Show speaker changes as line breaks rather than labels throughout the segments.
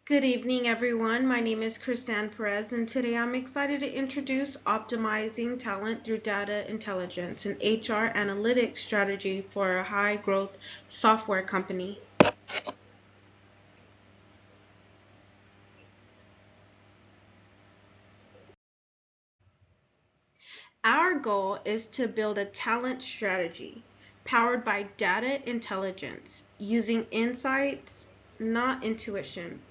Good evening, everyone. My name is Chrisanne Perez, and today I'm excited to introduce optimizing talent through data intelligence, an HR analytics strategy for a high growth software company. Our goal is to build a talent strategy powered by data intelligence using insights, not intuition,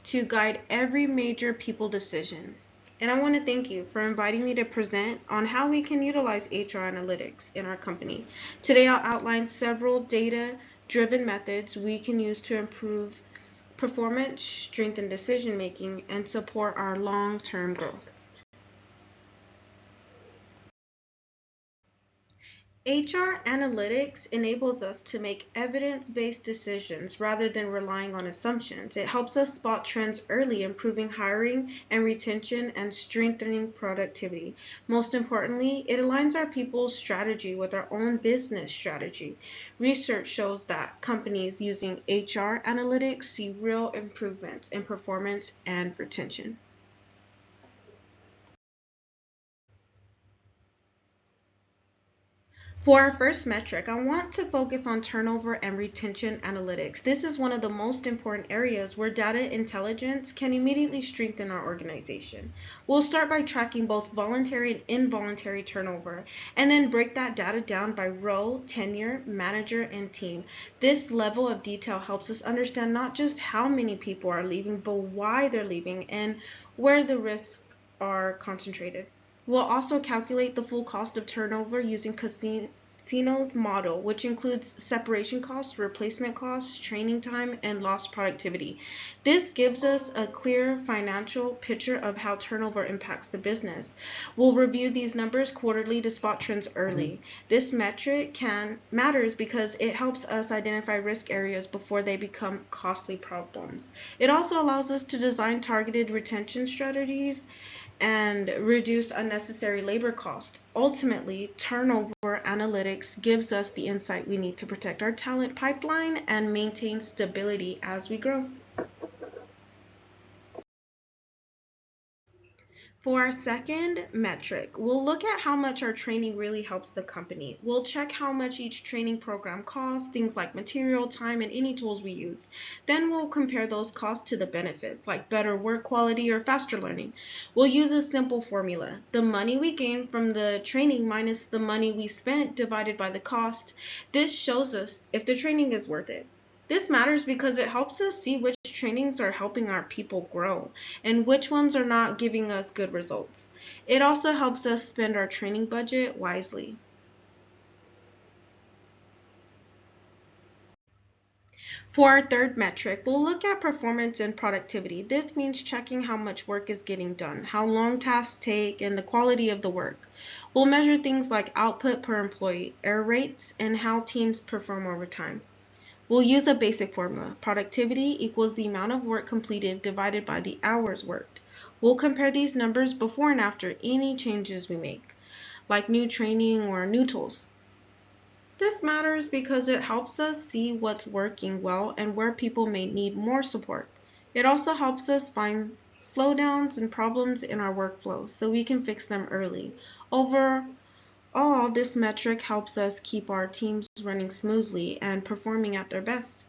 to guide every major people decision. And I want to thank you for inviting me to present on how we can utilize HR analytics in our company. Today, I'll outline several data driven methods we can use to improve performance, strengthen decision making, and support our long term growth. HR analytics enables us to make evidence-based decisions rather than relying on assumptions. It helps us spot trends early, improving hiring and retention and strengthening productivity. Most importantly, it aligns our people's strategy with our own business strategy. Research shows that companies using HR analytics see real improvements in performance and retention. For our first metric, I want to focus on turnover and retention analytics. This is one of the most important areas where data intelligence can immediately strengthen our organization. We'll start by tracking both voluntary and involuntary turnover, and then break that data down by role, tenure, manager, and team. This level of detail helps us understand not just how many people are leaving, but why they're leaving and where the risks are concentrated. We'll also calculate the full cost of turnover using Casino's model, which includes separation costs, replacement costs, training time, and lost productivity. This gives us a clear financial picture of how turnover impacts the business. We'll review these numbers quarterly to spot trends early. This metric can matters because it helps us identify risk areas before they become costly problems. It also allows us to design targeted retention strategies and reduce unnecessary labor cost. Ultimately, turnover analytics gives us the insight we need to protect our talent pipeline and maintain stability as we grow. For our second metric, we'll look at how much our training really helps the company. We'll check how much each training program costs, things like material, time, and any tools we use. Then we'll compare those costs to the benefits, like better work quality or faster learning. We'll use a simple formula. The money we gain from the training minus the money we spent divided by the cost. This shows us if the training is worth it. This matters because it helps us see which trainings are helping our people grow and which ones are not giving us good results. It also helps us spend our training budget wisely. For our third metric, we'll look at performance and productivity. This means checking how much work is getting done, how long tasks take, and the quality of the work. We'll measure things like output per employee, error rates, and how teams perform over time. We'll use a basic formula. Productivity equals the amount of work completed divided by the hours worked. We'll compare these numbers before and after any changes we make, like new training or new tools. This matters because it helps us see what's working well and where people may need more support. It also helps us find slowdowns and problems in our workflow so we can fix them early. Overall, this metric helps us keep our teams running smoothly and performing at their best.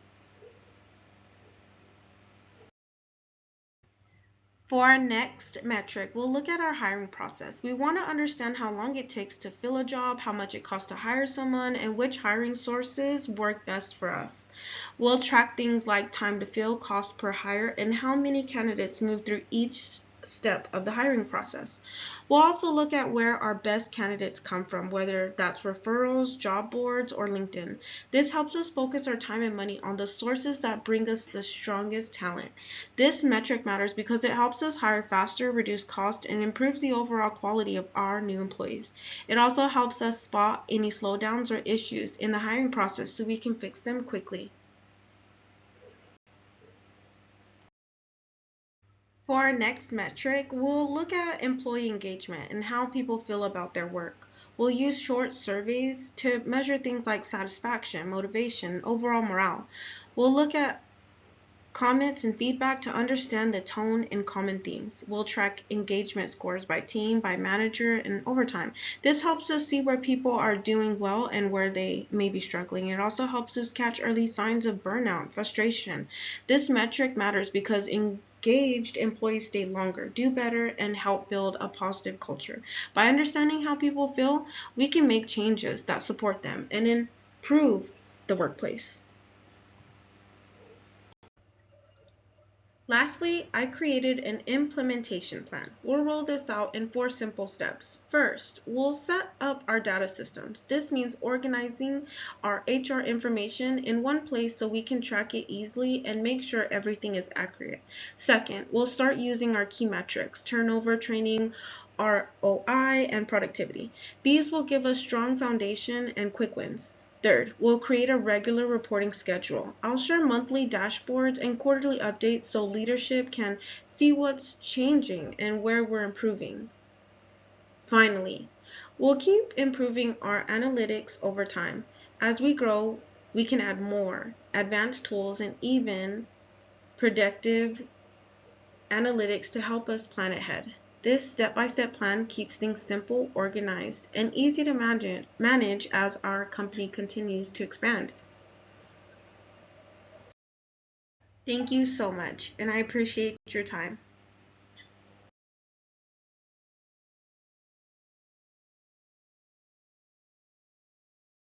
For our next metric, we'll look at our hiring process. We want to understand how long it takes to fill a job, how much it costs to hire someone, and which hiring sources work best for us. We'll track things like time to fill, cost per hire, and how many candidates move through each step of the hiring process. We'll also look at where our best candidates come from, whether that's referrals, job boards, or LinkedIn. This helps us focus our time and money on the sources that bring us the strongest talent. This metric matters because it helps us hire faster, reduce cost, and improves the overall quality of our new employees. It also helps us spot any slowdowns or issues in the hiring process so we can fix them quickly. For our next metric, we'll look at employee engagement and how people feel about their work. We'll use short surveys to measure things like satisfaction, motivation, overall morale. We'll look at comments, and feedback to understand the tone and common themes. We'll track engagement scores by team, by manager, and over time. This helps us see where people are doing well and where they may be struggling. It also helps us catch early signs of burnout, frustration. This metric matters because engaged employees stay longer, do better, and help build a positive culture. By understanding how people feel, we can make changes that support them and improve the workplace. Lastly, I created an implementation plan. We'll roll this out in 4 simple steps. First, we'll set up our data systems. This means organizing our HR information in one place so we can track it easily and make sure everything is accurate. Second, we'll start using our key metrics, turnover, training, ROI, and productivity. These will give us strong foundation and quick wins. Third, we'll create a regular reporting schedule. I'll share monthly dashboards and quarterly updates so leadership can see what's changing and where we're improving. Finally, we'll keep improving our analytics over time. As we grow, we can add more advanced tools and even predictive analytics to help us plan ahead. This step-by-step plan keeps things simple, organized, and easy to manage as our company continues to expand. Thank you so much, and I appreciate your time.